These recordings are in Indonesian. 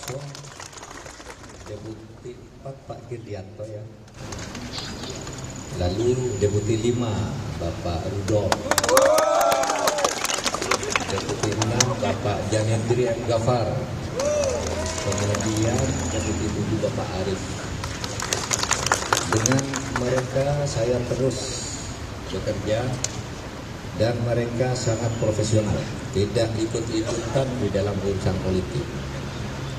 Wah, Deputi 4 Pak Kirdianto ya. Lalu Deputi 5 Bapak Rudolf. Deputi 6 Bapak Janendri M. Gafar. Kemudian Deputi 7 Bapak Arif. Dengan mereka saya terus bekerja dan mereka sangat profesional, tidak ikut-ikutan di dalam urusan politik.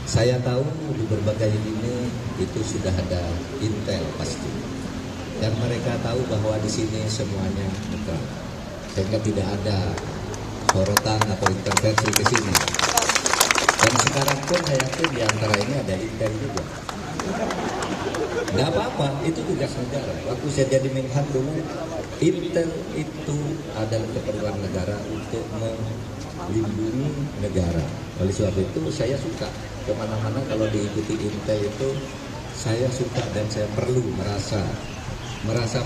Saya tahu di berbagai lini itu sudah ada intel pasti, dan mereka tahu bahwa di sini semuanya netral, sehingga tidak ada sorotan atau intervensi ke sini. Dan sekarang pun saya yakin di antara ini ada intel juga. Nggak apa-apa, itu tugas negara. Waktu saya jadi Menhan dulu, intel itu adalah keperluan negara untuk melindungi negara. Oleh sebab itu saya suka kemana-mana kalau diikuti intel itu, saya suka dan saya perlu merasa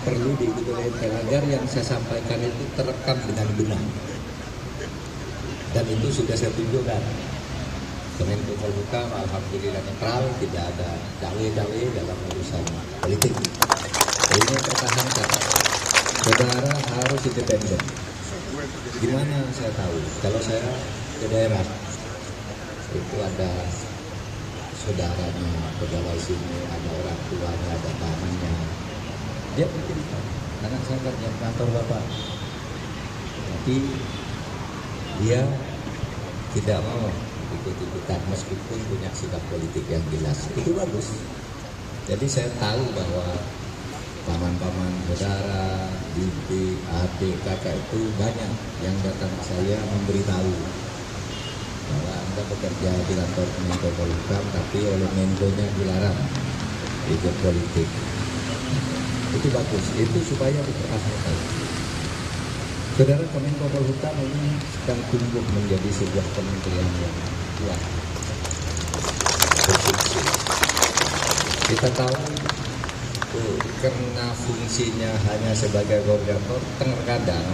perlu diikuti oleh intel agar yang saya sampaikan itu terekam dengan benar. Dan itu sudah saya tunjukkan. Kemenko Polhukam alhamdulillah netral, tidak ada dawe-dawe dalam urusan politik. Ini pertahankan. Saudara harus independen. Gimana saya tahu? Kalau saya ke daerah, itu ada saudaranya, pegawai sini, ada orang tuanya, ada pamannya. Dia bercerita, anak saya kerja di kantor bapak. Tapi dia tidak mau ikut-ikutan meskipun punya sikap politik yang jelas. Itu bagus. Jadi saya tahu bahwa paman-paman, saudara, bibi, adik, kakak itu banyak yang datang ke saya memberitahu bahwa Anda bekerja di kantor Kemenko Polhukam tapi oleh Menkonya dilarang ikut politik. Itu bagus, itu supaya dipertahankan. Saudara, Kemenko Polhukam ini sedang tumbuh menjadi sebuah kementerian yang kuat. Berfungsi. Kita tahu karena fungsinya hanya sebagai koordinator, terkadang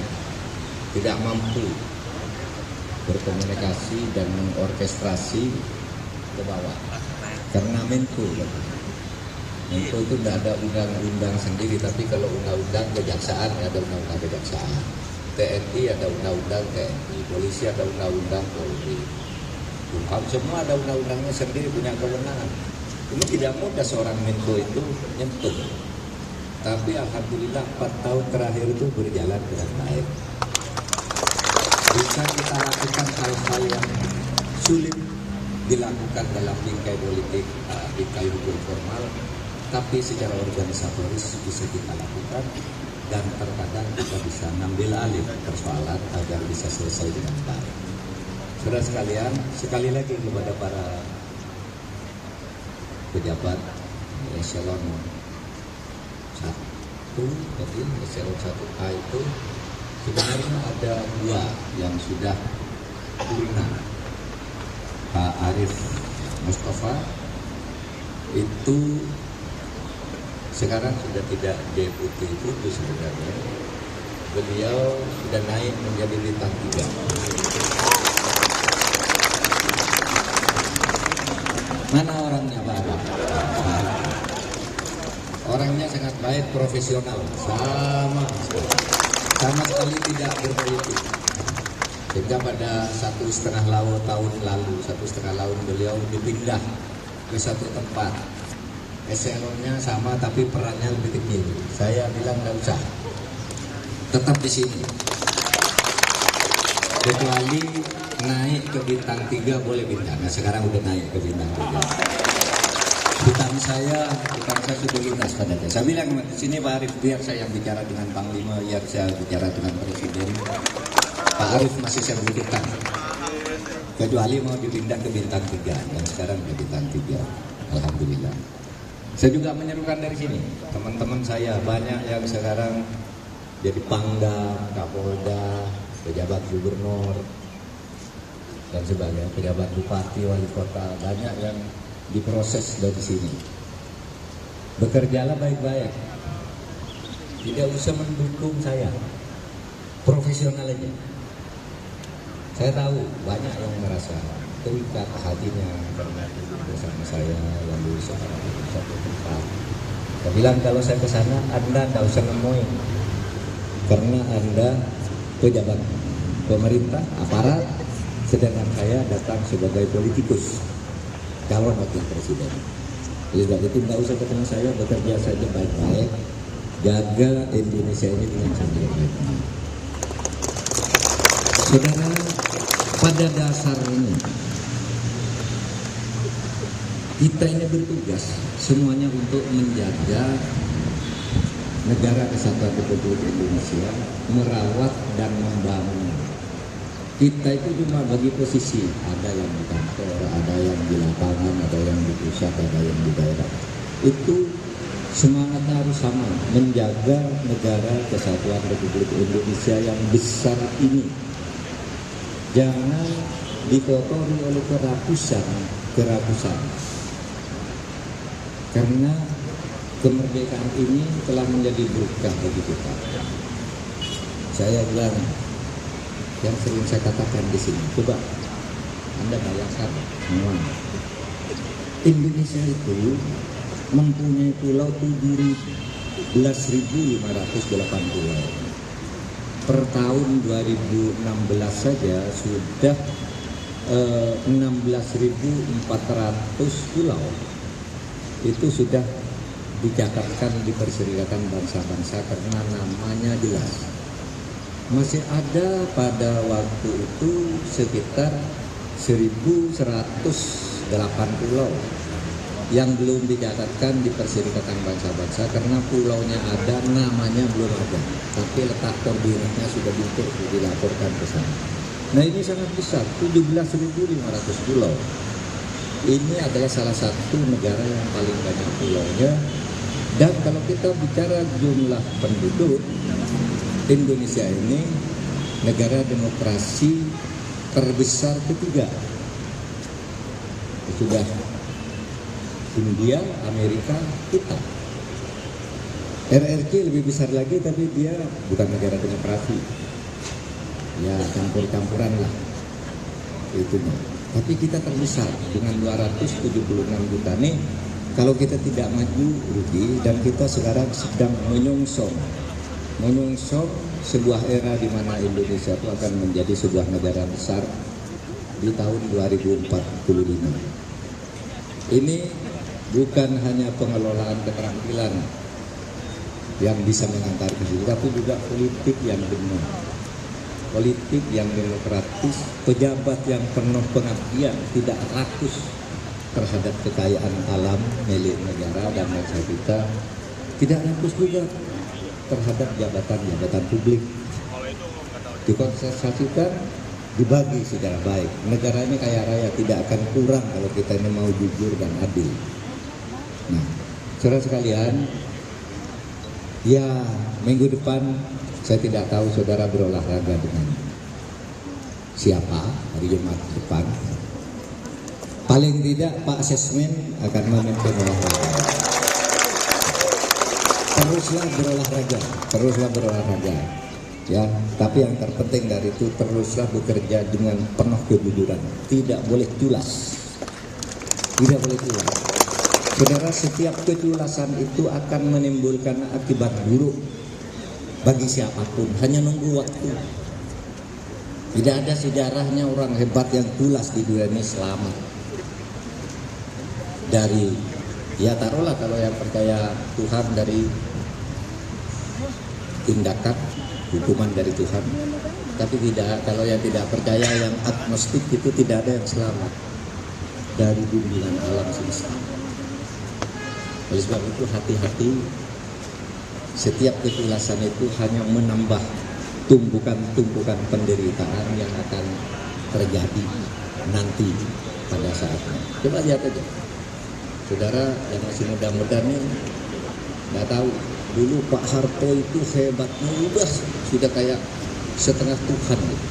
tidak mampu berkomunikasi dan mengorkestrasi ke bawah. Karena Menko itu tidak ada undang-undang sendiri, tapi kalau undang-undang kejaksaan ada undang-undang kejaksaan. TNI ada undang-undang TNI, polisi ada undang-undang Polri, Kumham semua ada undang-undangnya sendiri, punya kewenangan. Ini tidak mudah seorang Menko itu nyentuh. Tapi alhamdulillah 4 tahun terakhir itu berjalan dengan baik. Bisa kita lakukan hal-hal yang sulit dilakukan dalam bingkai politik, bingkai hukum formal, tapi secara organisatoris bisa kita lakukan. Dan terkadang kita bisa ngambil alih persoalan agar bisa selesai dengan baik. Saudara sekalian, sekali lagi kepada para pejabat eselon 1, jadi eselon 1A itu sebenarnya ada 2 yang sudah lunas. Pak Arif Mustafa itu sekarang sudah tidak deputi itu sebenarnya. Beliau sudah naik menjadi bintang 3. Mana orangnya Pak Arif? Orangnya sangat baik, profesional, sama sekali tidak berpolitik. Sehingga pada 1,5 tahun beliau dipindah ke satu tempat. Eselonnya sama tapi perannya lebih kecil. Saya bilang nggak usah, tetap di sini. Kecuali naik ke bintang 3 boleh pindah. Nah sekarang udah naik ke bintang 3. Hutang saya sudah lunas padanya. Saya bilang di sini Pak Arif, biar saya yang bicara dengan Panglima, biar saya bicara dengan Presiden. Pak Arif masih saya butuhkan. Kecuali mau dipindah ke bintang 3 dan sekarang udah bintang 3. Alhamdulillah. Saya juga menyerukan dari sini, teman-teman saya banyak yang sekarang jadi Pangdam, Kapolda, pejabat gubernur, dan sebagainya, pejabat bupati, wali kota, banyak yang diproses dari sini. Bekerjalah baik-baik, tidak usah mendukung saya, profesional aja. Saya tahu banyak yang merasa terikat hatinya karena duduk bersama saya lalu sekarang di satu tempat. Saya bilang kalau saya ke sana Anda tidak usah nemuin karena Anda pejabat pemerintah, aparat, sedangkan saya datang sebagai politikus, calon wakil presiden. Oleh itu tidak usah ketemu saya, bekerja saja baik-baik, jaga Indonesia ini dengan sangat baik. Saudara, pada dasarnya kita ini bertugas semuanya untuk menjaga negara kesatuan Republik Indonesia, merawat dan membangun. Kita itu cuma bagi posisi, ada yang di kantor, ada yang di lapangan, ada yang di pusat, ada yang di daerah. Itu semangatnya harus sama, menjaga negara kesatuan Republik Indonesia yang besar ini. Jangan dikotori oleh kerakusan. Karena kemerdekaan ini telah menjadi berkah bagi kita. Saya bilang, yang sering saya katakan di sini, coba Anda bayangkan, Indonesia itu mempunyai pulau 17.508 pulau. Per tahun 2016 saja sudah 16.400 pulau itu sudah dicatatkan di Perserikatan Bangsa-Bangsa karena namanya jelas. Masih ada pada waktu itu sekitar 1.108 pulau yang belum dicatatkan di Perserikatan Bangsa-Bangsa karena pulaunya ada, namanya belum ada, tapi letak koordinatnya sudah dilaporkan ke sana. Nah ini sangat besar, 17.500 pulau. Ini adalah salah satu negara yang paling banyak pulaunya. Dan kalau kita bicara jumlah penduduk, Indonesia ini negara demokrasi terbesar ketiga. Sudah India, Amerika, kita. RRQ lebih besar lagi, tapi dia bukan negara demokrasi. Ya campur-campuran lah itunya. Tapi kita terbesar dengan 276 juta nih. Kalau kita tidak maju rugi, dan kita sekarang sedang menyongsong sebuah era di mana Indonesia itu akan menjadi sebuah negara besar di tahun 2045. Ini bukan hanya pengelolaan keterampilan yang bisa mengantar ke situ, tapi juga politik yang benar, politik yang demokratis, pejabat yang penuh pengabdian, tidak rakus terhadap kekayaan alam milik negara dan bangsa kita, tidak rakus juga terhadap jabatan-jabatan publik. Dikonsentrasikan, dibagi secara baik. Negara ini kaya raya, tidak akan kurang kalau kita ini mau jujur dan adil. Nah, saudara sekalian, ya minggu depan saya tidak tahu saudara berolahraga dengan siapa hari Jumat depan. Paling tidak Pak Sesmen akan memimpin olahraga. Teruslah berolahraga. Ya, tapi yang terpenting dari itu teruslah bekerja dengan penuh kejujuran. Tidak boleh culas. Tidak boleh culas. Saudara, setiap keculasan itu akan menimbulkan akibat buruk bagi siapapun, hanya nunggu waktu. Tidak ada sejarahnya orang hebat yang culas di dunia ini selamat. Dari, ya taruhlah kalau yang percaya Tuhan dari tindakan, hukuman dari Tuhan. Tapi tidak, kalau yang tidak percaya, yang agnostik itu tidak ada yang selamat dari bimbingan alam semesta. Oleh sebab itu hati-hati, setiap ketulasan itu hanya menambah tumpukan-tumpukan penderitaan yang akan terjadi nanti pada saatnya. Coba lihat aja, saudara yang masih muda-muda nih nggak tahu, dulu Pak Harto itu hebatnya udah sudah kayak setengah Tuhan gitu.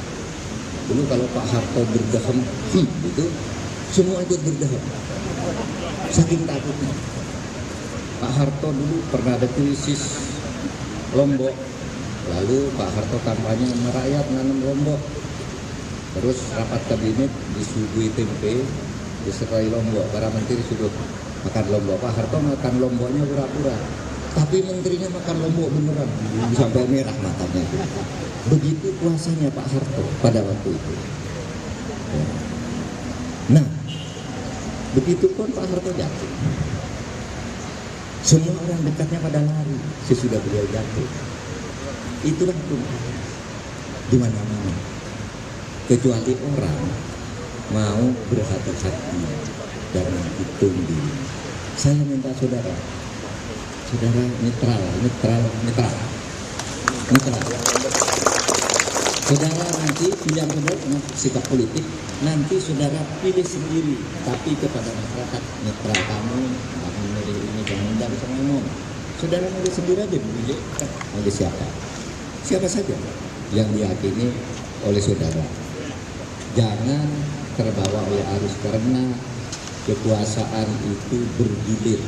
Dulu kalau Pak Harto berdehem itu semua ikut berdehem, saking takutnya. Pak Harto dulu pernah ada krisis Lombok, lalu Pak Harto kampanye sama rakyat nanam Lombok. Terus rapat kabinet disuguhi tempe, disertai lombok. Para menteri sudah makan lombok. Pak Harto makan lomboknya pura-pura, tapi menterinya makan lombok beneran, sampai merah matanya. Begitu kuasanya Pak Harto pada waktu itu. Nah, begitu pun Pak Harto jatuh, semua orang dekatnya pada lari sesudah beliau jatuh. Itulah pun di mana-mana, kecuali orang mau berhati-hati dan menghitung diri. Saya minta saudara netral. Saudara nanti pilihan saudara sikap politik, nanti saudara pilih sendiri, tapi kepada masyarakat netral. Kamu milih ini, jangan tidak bisa ngomong. Saudara milih sendiri aja, milih siapa saja yang diyakini oleh saudara. Jangan terbawa oleh arus, karena kekuasaan itu bergilir.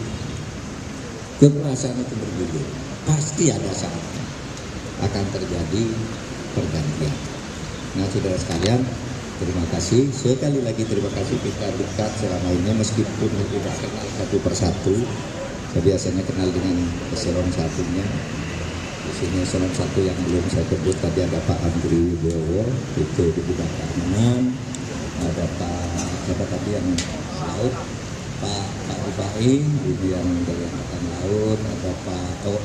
Kekuasaan itu bergilir, pasti ada saatnya akan terjadi pergantian. Nah, saudara sekalian, terima kasih sekali lagi, terima kasih kita dekat selama ini meskipun tidak kenal satu persatu. Saya biasanya kenal dengan eselon satunya. Di sini eselon satu yang belum saya sebut tadi ada Pak Andri Wibowo, itu di bidang keamanan. Ada siapa tadi yang laut, Pak Bupati di bidang dari angkatan laut. Ada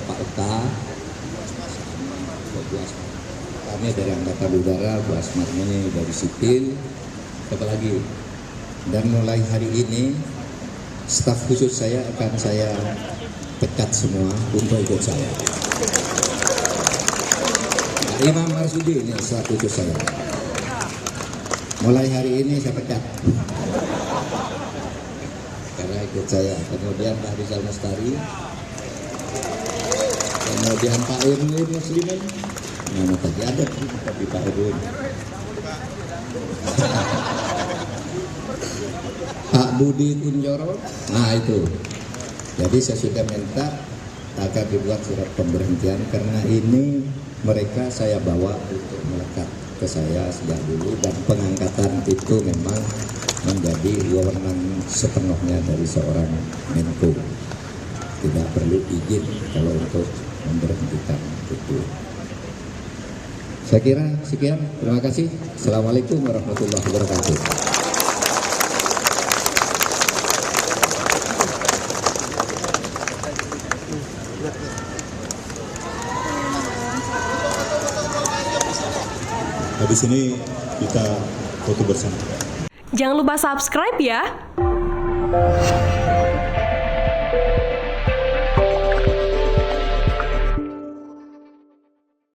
Pak Eka, kami dari angkatan udara, Bu Asmat ini dari sipil, apa lagi. Dan mulai hari ini staf khusus saya akan saya pecat semua untuk ikut saya. Imam Marsudi ini staf khusus saya. Mulai hari ini saya pecat karena ikut saya. Kemudian Pak Rizal Mustari, kemudian Pak Irwin Muslimin. Nama tadi ada tapi Pak Irwin. Pak Budi Kunjoro. Nah itu. Jadi saya sudah minta agar dibuat surat pemberhentian, karena ini mereka saya bawa untuk melekat ke saya sejak dulu, dan pengangkatan itu memang menjadi wewenang sepenuhnya dari seorang Menko. Tidak perlu izin kalau untuk memberhentikan itu. Saya kira sekian, terima kasih. Assalamualaikum warahmatullahi wabarakatuh. Habis ini kita foto bersama. Jangan lupa subscribe ya.